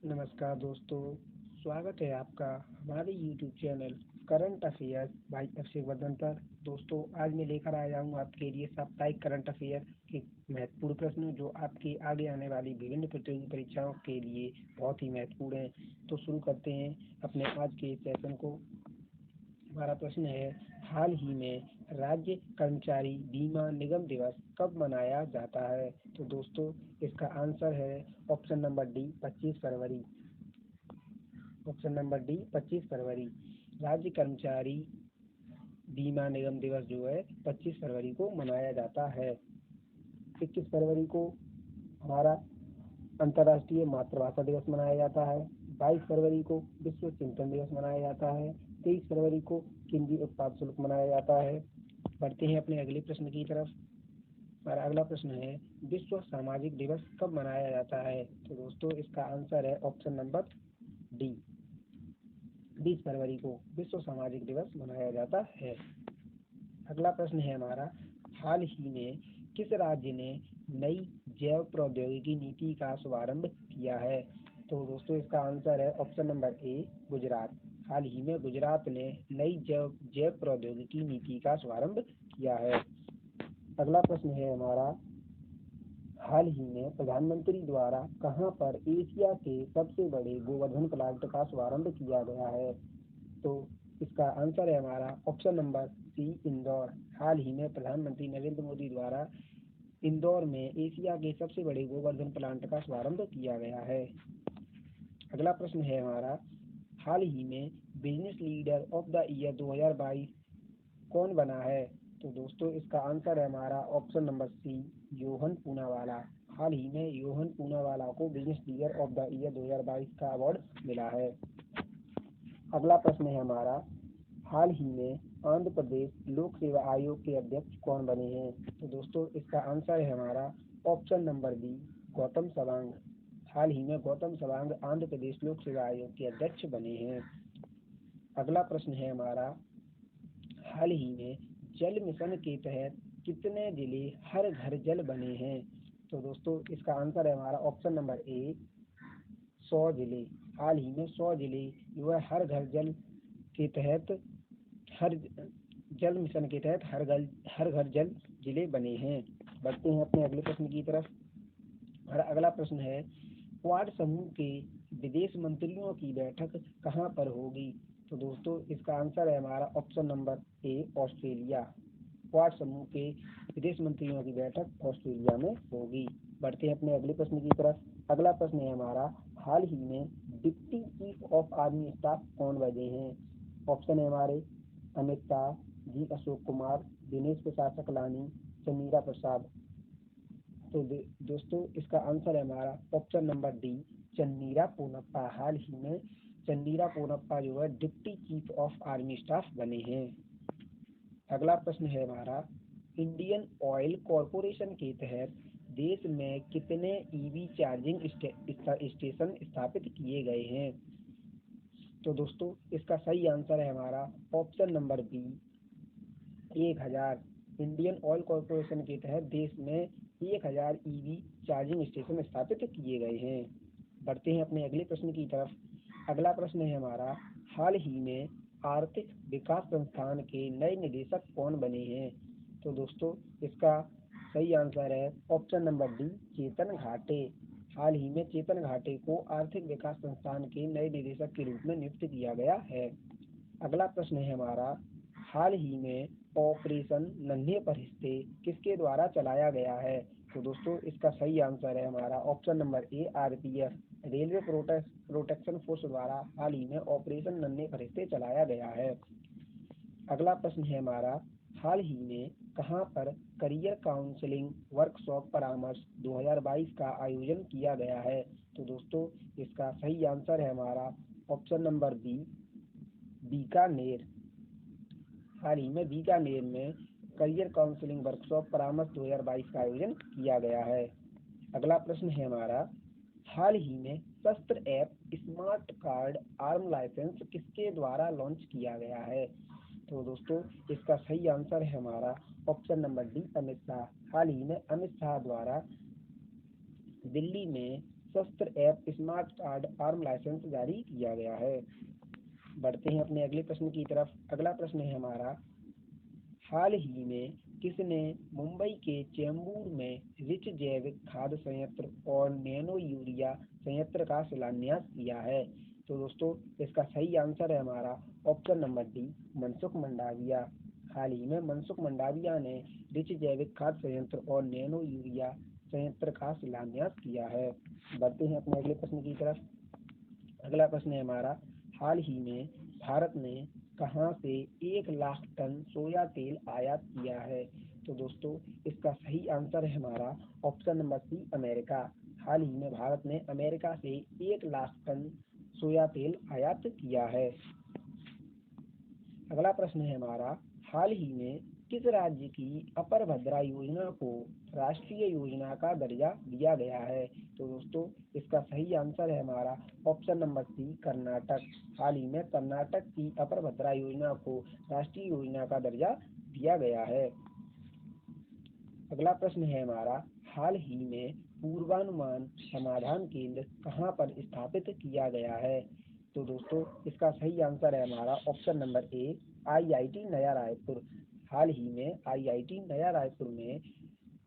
नमस्कार दोस्तों, स्वागत है आपका हमारे YouTube channel current affair by Abhishek Vardhan पर। दोस्तों, आज मैं लेकर आया हूँ आपके लिए साप्ताहिक करंट अफेयर के महत्वपूर्ण प्रश्न जो आपके आगे आने वाली विभिन्न प्रतियोगी परीक्षाओं के लिए बहुत ही महत्वपूर्ण हैं। तो शुरू करते हैं अपने आज के सेशन को। हमारा प्रश्न है, हाल ही में राज्य कर्मचारी बीमा निगम दिवस कब मनाया जाता है? तो दोस्तों, इसका आंसर है ऑप्शन नंबर डी 25 फरवरी। ऑप्शन नंबर डी 25 फरवरी। राज्य कर्मचारी बीमा निगम दिवस जो है 25 फरवरी को मनाया जाता है। 21 फरवरी को हमारा अंतर्राष्ट्रीय मातृभाषा दिवस मनाया जाता है। 22 फरवरी को विश्व चिंतन दिवस मनाया जाता है। 23 फरवरी को केंद्रीय उत्पाद शुल्क मनाया जाता है। बढ़ते हैं अपने अगले प्रश्न की तरफ। हमारा अगला प्रश्न है, विश्व सामाजिक दिवस कब मनाया जाता है? तो दोस्तों, इसका आंसर है ऑप्शन नंबर डी 20 फरवरी को विश्व सामाजिक दिवस मनाया जाता है। अगला प्रश्न है हमारा, हाल ही में किस राज्य ने नई जैव प्रौद्योगिकी नीति का शुभारंभ किया है? तो दोस्तों, इसका आंसर है ऑप्शन नंबर ए गुजरात। हाल ही में गुजरात ने नई जैव प्रौद्योगिकी नीति का शुभारंभ किया है। अगला प्रश्न है हमारा, हाल ही में प्रधानमंत्री द्वारा कहां पर एशिया के सबसे बड़े गोवर्धन प्लांट का शुभारंभ किया गया है? तो इसका आंसर है हमारा ऑप्शन नंबर सी इंदौर। हाल ही में प्रधानमंत्री नरेंद्र मोदी द्वारा इंदौर में एशिया के सबसे बड़े गोवर्धन प्लांट का शुभारंभ किया गया है। अगला प्रश्न है हमारा, हाल ही में business leader of the year 2022 कौन बना है? तो दोस्तों, इसका आंसर है हमारा option number C Yohan Poonawalla. हाल ही में योहन पूनावाला को business leader of the year 2022 का अवार्ड मिला है। अगला प्रश्न है हमारा, हाल ही में आंध्र प्रदेश लोक सेवा आयोग के अध्यक्ष कौन बने हैं? तो दोस्तों, इसका आंसर है हमारा ऑप्शन नंबर बी गौतम सवांग। हाल ही में गौतम सवांग आंध्र प्रदेश लोक सेवा आयोग के अध्यक्ष बने हैं। अगला प्रश्न है हमारा, हाल ही में जल मिशन के तहत कितने जिले हर घर जल बने हैं? तो दोस्तों, इसका आंसर है हमारा ऑप्शन नंबर ए 100 जिले। हाल ही में 100 जिले जो है हर घर जल के तहत हर जल मिशन के तहत हर घर जल जिले बने हैं। बढ़ते हैं अपने अगले प्रश्न की तरफ। और अगला प्रश्न है, क्वाड समूह के विदेश मंत्रियों की बैठक कहां पर होगी? तो दोस्तों, इसका आंसर है हमारा option number A Australia. Quad समूह के विदेश मंत्रियों की बैठक ऑस्ट्रेलिया में होगी। बढ़ते हैं अपने अगले प्रश्न की तरफ। अगला प्रश्न है हमारा, हाल ही में deputy chief of army staff कौन बने हैं? ऑप्शन है हमारे अमित शाह, जी अशोक कुमार, दिनेश प्रसाद सकलानी, चंद्रिका प्रसाद। तो दोस्तों, इसका आंसर है हमारा option number D Chandrika Ponnappa. हाल ही में चंद्रिका पोनप्पा जो है deputy chief of army staff बने हैं। अगला प्रश्न है हमारा, इंडियन ऑयल कॉरपोरेशन के तहत देश में कितने ईवी चार्जिंग स्टेशन स्थापित किए गए हैं? तो दोस्तों, इसका सही आंसर है हमारा option number B 1000। Indian Oil Corporation के तहत देश में 1000 ईवी चार्जिंग स्टेशन स्थापित किए गए हैं। बढ़ते हैं अपने अगले प्रश्न की तरफ। अगला प्रश्न है हमारा, हाल ही में आर्थिक विकास संस्थान के नए निदेशक कौन बने हैं? तो दोस्तों, इसका सही आंसर है ऑप्शन नंबर डी चेतन घाटे। हाल ही में चेतन घाटे को आर्थिक विकास संस्थान के नए निदेशक के रूप में नियुक्त किया गया है। अगला प्रश्न है हमारा, हाल ही में ऑपरेशन नन्हे परिश्ते किसके द्वारा चलाया गया है? तो दोस्तों, इसका सही आंसर है हमारा ऑप्शन नंबर ए आरपीएफ रेलवे प्रोटेक्शन फोर्स द्वारा हाल ही में ऑपरेशन नन्हे परिश्ते चलाया गया है। अगला प्रश्न है हमारा, हाल ही में कहां पर करियर काउंसलिंग वर्कशॉप परामर्श 2022 का आयोजन किया गया है? तो दोस्तों, इसका सही आंसर है हमारा ऑप्शन नंबर बी बीकानेर। हाल ही में बीकानेर में करियर काउंसलिंग वर्कशॉप परामर्श 2022 का आयोजन किया गया है। अगला प्रश्न है हमारा, हाल ही में शस्त्र app smart card arm licence किसके द्वारा लॉन्च किया गया है? तो दोस्तों, इसका सही आंसर है हमारा option number D Amit Shah. हाल ही में अमित शाह द्वारा दिल्ली में सशस्त्र app smart card arm licence जारी किया गया है। बढ़ते हैं अपने अगले प्रश्न की तरफ। अगला प्रश्न है हमारा, हाल ही में किसने मुंबई के चेंबूर में रिच जैविक खाद्य संयंत्र और नैनो यूरिया संयंत्र का शिलान्यास किया है? तो दोस्तों इसका सही आंसर है हमारा option number D, Mansukh Mandaviya. हाल ही में मनसुख मंडाविया ने रिच जैविक खाद्य संयंत्र और नैनो यूरिया संयंत्र का शिलान्यास किया है। बढ़ते हैं अपने अगले प्रश्न की तरफ। अगला प्रश्न है हमारा, हाल ही में भारत ने कहां से 1 लाख टन सोया तेल आयात किया है? तो दोस्तों इसका सही आंसर है हमारा ऑप्शन नंबर सी, अमेरिका। हाल ही में भारत ने अमेरिका से 1 लाख टन सोया तेल आयात किया है। अगला प्रश्न है हमारा, हाल ही में किस राज्य की अपर भद्रा योजना को राष्ट्रीय योजना का दर्जा दिया गया है? तो दोस्तों इसका सही आंसर है हमारा ऑप्शन नंबर सी, कर्नाटक। हाल ही में कर्नाटक की अपर भद्रा योजना को राष्ट्रीय योजना का दर्जा दिया गया है। अगला प्रश्न है हमारा, हाल ही में पूर्वानुमान समाधान केंद्र कहाँ पर स्थापित किया गया है? तो दोस्तों इसका सही आंसर है हमारा ऑप्शन नंबर ए, IIT नया रायपुर। हाल ही में IIT नया रायपुर में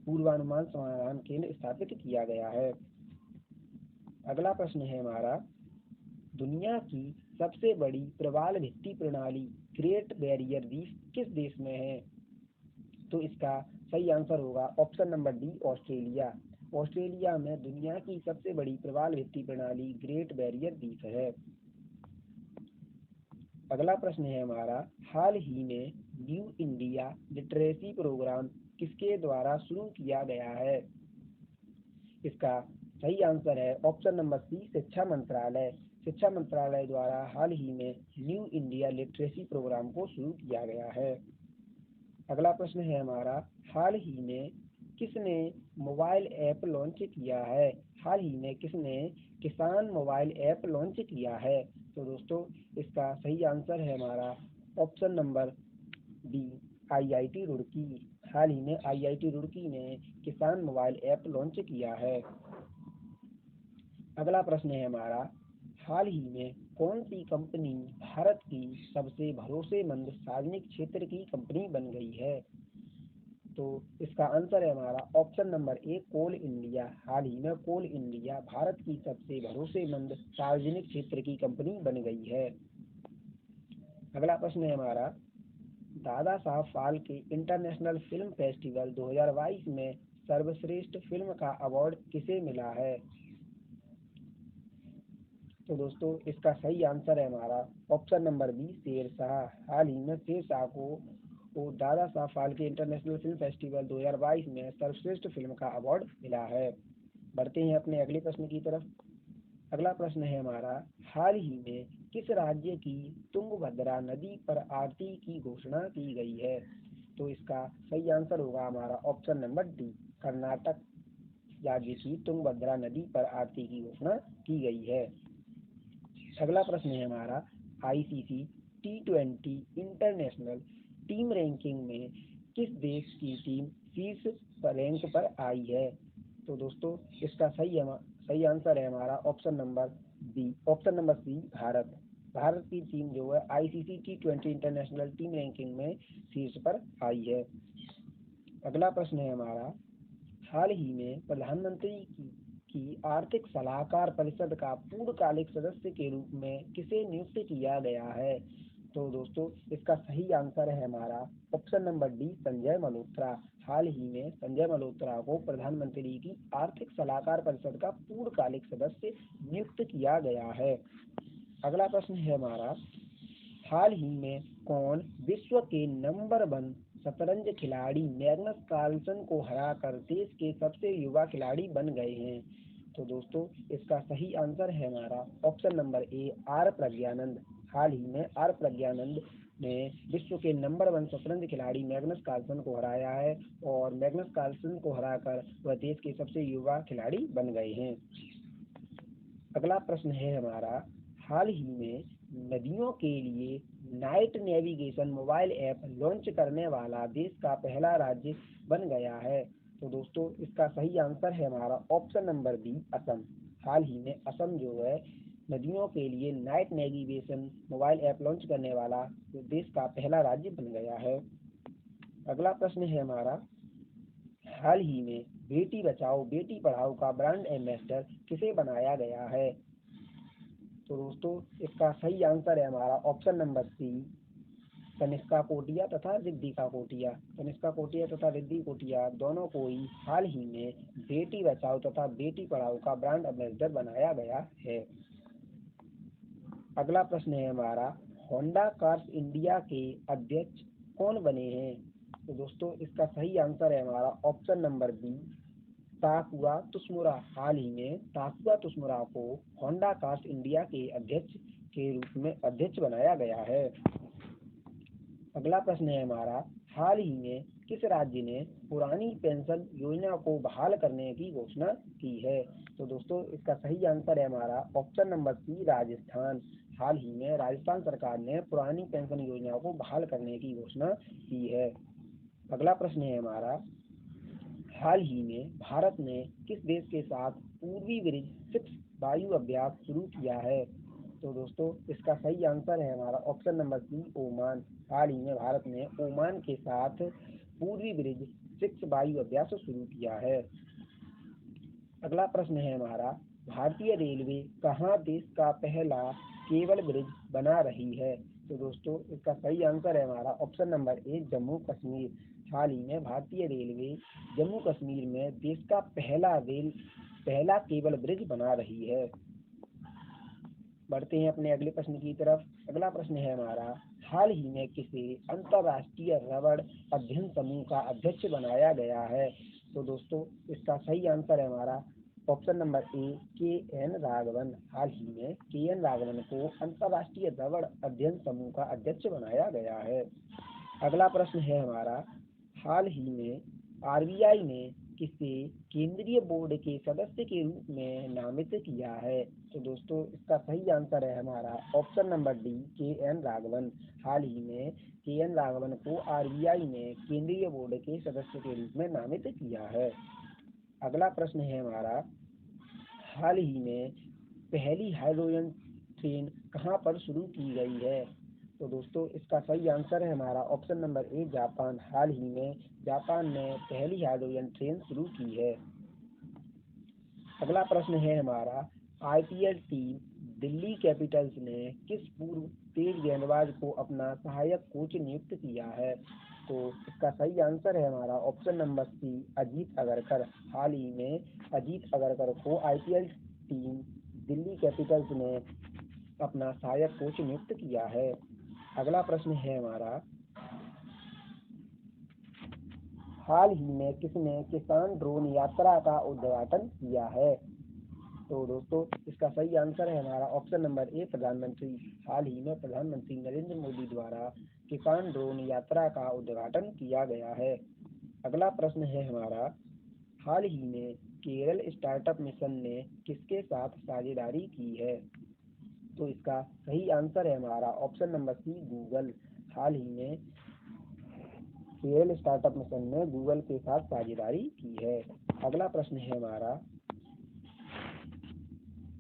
पूर्वानुमान समाधान केंद्र स्थापित किया गया है। अगला प्रश्न है हमारा, दुनिया की सबसे बड़ी प्रवाल भित्ति प्रणाली ग्रेट बैरियर रीफ किस देश में है? तो इसका सही आंसर होगा option number D, Australia. Australia में दुनिया की सबसे बड़ी प्रवाल भित्ति प्रणाली ग्रेट बैरियर रीफ है। अगला प्रश्न है हमारा, हाल ही में न्यू इंडिया लिटरेसी प्रोग्राम किसके द्वारा शुरू किया गया है? इसका सही आंसर है ऑप्शन नंबर सी, शिक्षा मंत्रालय। शिक्षा मंत्रालय द्वारा हाल ही में न्यू इंडिया लिटरेसी प्रोग्राम को शुरू किया गया है। अगला प्रश्न है हमारा, हाल ही में किसने मोबाइल ऐप लॉन्च किया है? हाल ही में किसने किसान मोबाइल ऐप लॉन्च किया है? तो दोस्तों इसका सही आंसर है हमारा option number D, IIT Roorkee. हाल ही में IIT रुड़की ने किसान मोबाइल ऐप लॉन्च किया है। अगला प्रश्न है हमारा, हाल ही में कौन सी कंपनी भारत की सबसे भरोसेमंद सार्वजनिक क्षेत्र की कंपनी बन गई है? तो इसका आंसर है हमारा option number A, Coal India. हाल ही में कोल इंडिया भारत की सबसे भरोसेमंद सार्वजनिक क्षेत्र की कंपनी बन गई है। अगला प्रश्न है हमारा, Dada Saheb Phalke international film festival 2022 में सर्वश्रेष्ठ फिल्म का अवार्ड किसे मिला है? तो दोस्तों इसका सही आंसर है हमारा ऑप्शन नंबर बी, शेरशाह। हाल ही में शेरशाह को Dada Saheb Phalke international film festival 2022 में सर्वश्रेष्ठ फिल्म का अवार्ड मिला है। बढ़ते हैं अपने अगले प्रश्न की तरफ। अगला प्रश्न है हमारा, हाल ही में किस राज्य की तुंगभद्रा नदी पर आरती की घोषणा की गई है? तो इसका सही आंसर होगा हमारा ऑप्शन नंबर डी, कर्नाटक राज्य की तुंगभद्रा नदी पर आरती की घोषणा की गई है। अगला प्रश्न है हमारा, ICC T20 international team ranking में किस देश की टीम शीर्ष रैंक पर आई है? तो दोस्तों इसका सही आंसर है हमारा option number C, Bharat. Bharat की टीम जो है ICC T20 international team ranking में शीर्ष पर आई है। अगला प्रश्न है हमारा, हाल ही में प्रधानमंत्री की आर्थिक सलाहकार परिषद का पूर्णकालिक सदस्य के रूप में किसे नियुक्त किया गया है? तो दोस्तों इसका सही आंसर है हमारा option number D, Sanjay Malhotra. हाल ही में संजय मल्होत्रा को प्रधानमंत्री की आर्थिक सलाहकार परिषद का पूर्णकालिक सदस्य नियुक्त किया गया है। अगला प्रश्न है हमारा, हाल ही में कौन विश्व के नंबर 1 शतरंज खिलाड़ी मैग्नस कार्लसन को हराकर देश के सबसे युवा खिलाड़ी बन गए हैं? तो दोस्तों इसका सही आंसर है हमारा option number A, R Praggnanandhaa. हाल ही में आर प्रज्ञानंद ने विश्व के नंबर 1 शतरंज खिलाड़ी मैग्नस कार्लसन को हराया है और मैग्नस कार्लसन को हराकर वह देश के सबसे युवा खिलाड़ी बन गए हैं। अगला प्रश्न है हमारा, हाल ही में नदियों के लिए night navigation mobile app launch करने वाला देश का पहला राज्य बन गया है? तो दोस्तों इसका सही आंसर है हमारा ऑप्शन नंबर बी, असम। हाल ही में असम जो है नदियों के लिए night navigation mobile app launch करने वाला देश का पहला राज्य बन गया है। अगला प्रश्न है हमारा, हाल ही में बेटी बचाओ बेटी पढ़ाओ का ब्रांड एम्बेसडर किसे बनाया गया है? तो दोस्तों इसका सही आंसर है हमारा ऑप्शन नंबर सी, कनिष्का कोटिया तथा रिद्धिका कोटिया। कनिष्का कोटिया तथा रिद्धि कोटिया दोनों को ही हाल ही में बेटी बचाओ तथा बेटी पढ़ाओ का ब्रांड एम्बेसडर बनाया गया है। अगला प्रश्न है हमारा, होंडा कार्स इंडिया के अध्यक्ष कौन बने हैं? तो दोस्तों इसका सही आंसर है हमारा ऑप्शन नंबर बी, ताकुआ तुसमुरा। हाल ही में ताकुआ तुसमुरा को होंडा कार्स इंडिया के अध्यक्ष के रूप में अध्यक्ष बनाया गया है। अगला प्रश्न है हमारा, हाल ही में किस राज्य ने पुरानी पेंशन योजना को बहाल करने की घोषणा की है? तो दोस्तों इसका सही आंसर है हमारा ऑप्शन नंबर सी, राजस्थान। हाल ही में राजस्थान सरकार ने पुरानी पेंशन योजना को बहाल करने की घोषणा की है। अगला प्रश्न है हमारा, हाल ही में भारत ने किस देश के साथ पूर्वी ब्रिज 6 वायु अभ्यास शुरू किया है? तो दोस्तों इसका सही आंसर है हमारा ऑप्शन नंबर सी, ओमान। हाल ही में भारत ने ओमान के साथ पूर्वी ब्रिज 6 वायु अभ्यास शुरू किया है। अगला प्रश्न है हमारा, भारतीय रेलवे कहाँ देश का पहला केबल ब्रिज बना रही है? तो दोस्तों इसका सही आंसर है हमारा option number A, Jammu Kashmir. हाल ही में भारतीय रेलवे जम्मू कश्मीर में देश का पहला केबल ब्रिज बना रही है। बढ़ते हैं अपने अगले प्रश्न की तरफ। अगला प्रश्न है हमारा, हाल ही में किसे अंतर्राष्ट्रीय रबड़ अध्ययन समूह का अध्यक्ष बनाया गया है? तो दोस्तों इसका सही आंसर है हमारा ऑप्शन नंबर ए, के एन राघवन। हाल ही में के एन राघवन को अंतर्राष्ट्रीय रबड़ अध्ययन समूह का अध्यक्ष बनाया गया है। अगला प्रश्न है हमारा, हाल ही में आरबीआई ने किसे केंद्रीय बोर्ड के सदस्य के रूप में नामित किया है? तो दोस्तों इसका सही आंसर है हमारा ऑप्शन नंबर डी, के एन राघवन। हाल ही में के एन राघवन को आरबीआई ने केंद्रीय बोर्ड के सदस्य के रूप में नामित किया है। अगला प्रश्न है हमारा, हाल ही में पहली हाइड्रोजन ट्रेन कहाँ पर शुरू की गई है? तो दोस्तों इसका सही आंसर है हमारा ऑप्शन नंबर ए, जापान। हाल ही में जापान ने पहली हाइड्रोजन ट्रेन शुरू की है। अगला प्रश्न है हमारा, आईपीएल टीम दिल्ली कैपिटल्स ने किस पूर्व तेज गेंदबाज को अपना सहायक कोच नियुक्त किया है? तो इसका सही आंसर है हमारा option number C, Ajit Agarkar. हाल ही में अजीत अगरकर को आईपीएल टीम दिल्ली कैपिटल्स ने अपना सहायक कोच नियुक्त किया है। अगला प्रश्न है हमारा, हाल ही में किसने किसान ड्रोन यात्रा का उद्घाटन किया है? तो दोस्तों इसका सही आंसर है हमारा ऑप्शन नंबर ए, प्रधानमंत्री। हाल ही में प्रधानमंत्री नरेंद्र मोदी द्वारा किसान ड्रोन यात्रा का उद्घाटन किया गया है। अगला प्रश्न है हमारा, हाल ही में केरल स्टार्टअप मिशन ने किसके साथ साझेदारी की है? तो इसका सही आंसर है हमारा ऑप्शन नंबर सी, गूगल। हाल ही में केरल स्टार्टअप मिशन ने गूगल के साथ साझेदारी की है। अगला प्रश्न है हमारा,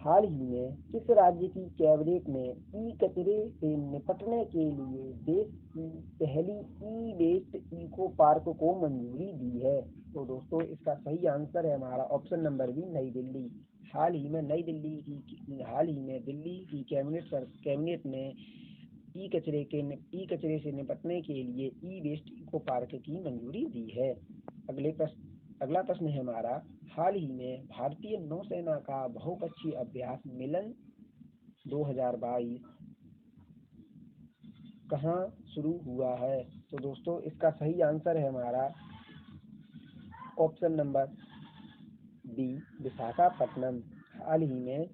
हाल ही में किस राज्य की कैबिनेट ने ई कचरे से निपटने के लिए देश की पहली ई वेस्ट इको पार्क को मंजूरी दी है? तो दोस्तों इसका सही आंसर है हमारा ऑप्शन नंबर बी, नई दिल्ली। हाल ही में दिल्ली की कैबिनेट ने ई कचरे से निपटने के लिए ई वेस्ट इको पार्क की मंजूरी दी है। अगला प्रश्न है हमारा, हाल ही में भारतीय नौसेना का बहुपक्षीय अभ्यास मिलन 2022 कहाँ शुरू हुआ है? तो दोस्तों इसका सही आंसर है हमारा ऑप्शन नंबर बी, विशाखापट्टनम। हाल ही में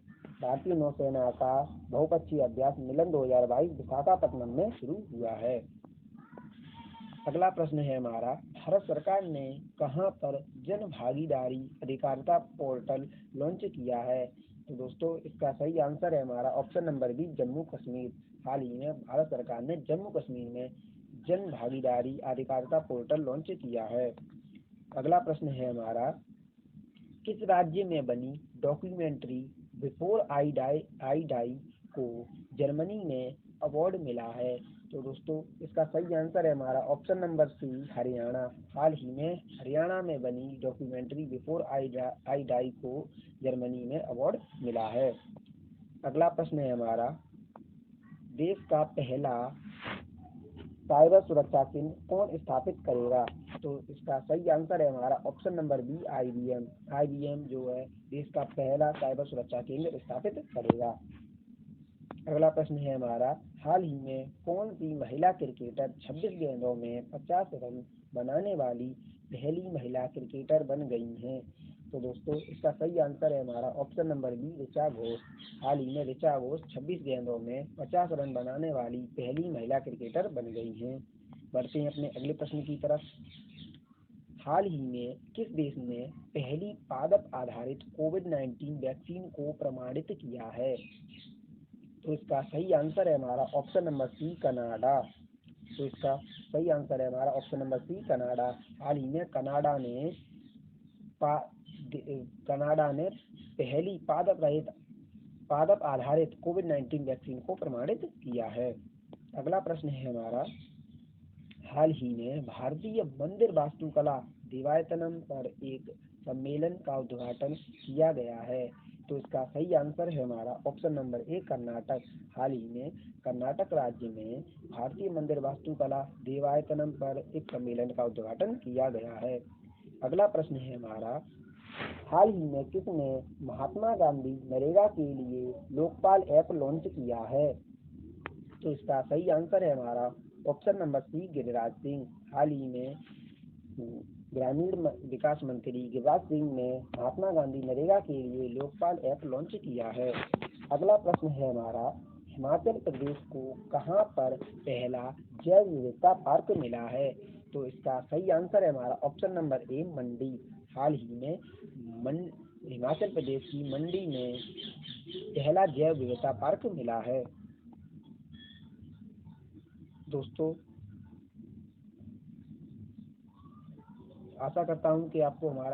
भारतीय नौसेना का बहुपक्षीय अभ्यास मिलन 2022 विशाखापट्टनम में शुरू हुआ है। अगला प्रश्न है हमारा, भारत सरकार ने कहां पर जन भागीदारी अधिकारिता पोर्टल लॉन्च किया है? तो दोस्तों इसका सही आंसर है हमारा option number B, Jammu Kashmir. हाल ही में भारत सरकार ने जम्मू कश्मीर में जन भागीदारी अधिकारिता पोर्टल लॉन्च किया है। अगला प्रश्न है हमारा, किस राज्य में बनी डॉक्यूमेंट्री बिफोर आई डाई को जर्मनी में अवार्ड मिला है? तो दोस्तों इसका सही आंसर है हमारा ऑप्शन नंबर सी, हरियाणा। हाल ही में हरियाणा में बनी डॉक्यूमेंट्री बिफोर आई डाई को जर्मनी में अवार्ड मिला है। अगला प्रश्न है हमारा, देश का पहला साइबर सुरक्षा केंद्र कौन स्थापित करेगा? तो इसका सही आंसर है हमारा option number B, IBM। IBM जो है देश का पहला साइबर सुरक्षा केंद्र स्थापित करेगा। अगला प्रश्न है हमारा, हाल ही में कौन सी महिला क्रिकेटर 26 गेंदों में 50 रन बनाने वाली पहली महिला क्रिकेटर बन गई हैं? तो दोस्तों इसका सही आंसर है हमारा option number B, Richa Ghosh. हाल ही में ऋचा घोष 26 गेंदों में 50 रन बनाने वाली पहली महिला क्रिकेटर बन गई हैं। बढ़ते हैं अपने अगले प्रश्न की तरफ। हाल ही में किस देश ने पहली पादप आधारित कोविड-19 वैक्सीन को प्रमाणित किया है? तो इसका सही आंसर है हमारा ऑप्शन नंबर सी, कनाडा। तो इसका सही आंसर है हमारा ऑप्शन नंबर सी, कनाडा। हाल ही में कनाडा ने पहली पादप आधारित कोविड-19 वैक्सीन को प्रमाणित किया है। अगला प्रश्न है हमारा, हाल ही में भारतीय मंदिर वास्तुकला दिवायतनम पर एक सम्मेलन का उद्घाटन किया गया है। तो इसका सही आंसर है हमारा ऑप्शन नंबर ए, कर्नाटक। हाल ही में कर्नाटक राज्य में भारतीय मंदिर वास्तुकला दिवायतनम पर एक सम्मेलन का उद्घाटन किया गया है। अगला प्रश्न है हमारा, हाल ही में किसने महात्मा गांधी नरेगा के लिए लोकपाल ऐप लॉन्च किया है? तो इसका सही आंसर है हमारा option number C, Giriraj Singh. हाल ही में ग्रामीण विकास मंत्री गिरिराज सिंह ने महात्मा गांधी नरेगा के लिए लोकपाल ऐप लॉन्च किया है। अगला प्रश्न है हमारा, हिमाचल प्रदेश को कहां पर पहला जैव विविधता पार्क मिला है? तो इसका सही आंसर है हमारा ऑप्शन नंबर ए, मंडी। हाल ही में हिमाचल प्रदेश की मंडी में पहला जैव विविधता पार्क मिला है। दोस्तों आशा करता हूं कि आपको हमारा